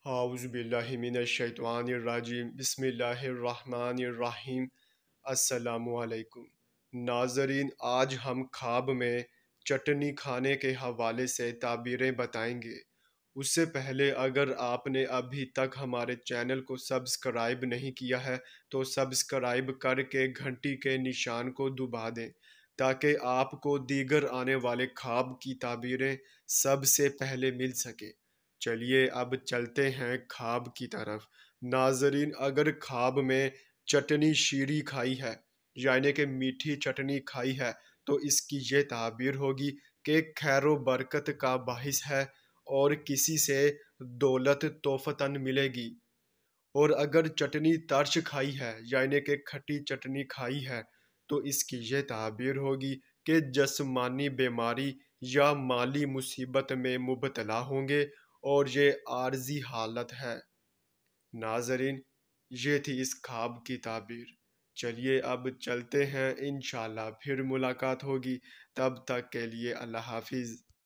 اعوذ باللہ من الشیطان الرجیم بسم اللہ الرحمن الرحیم۔ السلام علیکم ناظرین، آج ہم خواب میں چٹنی کھانے کے حوالے سے تعبیریں بتائیں گے۔ اس سے پہلے اگر آپ نے ابھی تک ہمارے چینل کو سبسکرائب نہیں کیا ہے تو سبسکرائب کر کے گھنٹی کے نشان کو دبا دیں تاکہ آپ کو دیگر آنے والے خواب کی تعبیریں سب سے پہلے مل سکے۔ چلیے اب چلتے ہیں خواب کی طرف۔ ناظرین، اگر خواب میں چٹنی شیریں کھائی ہے یعنی کہ میٹھی چٹنی کھائی ہے تو اس کی یہ تعبیر ہوگی کہ خیر و برکت کا باعث ہے اور کسی سے دولت توفتاً ملے گی۔ اور اگر چٹنی ترش کھائی ہے یعنی کہ کھٹی چٹنی کھائی ہے تو اس کی یہ تعبیر ہوگی کہ جسمانی بیماری یا مالی مصیبت میں مبتلا ہوں گے اور یہ عارضی حالت ہے۔ ناظرین، یہ تھی اس خواب کی تعبیر۔ چلیے اب چلتے ہیں، انشاءاللہ پھر ملاقات ہوگی، تب تک کے لیے اللہ حافظ۔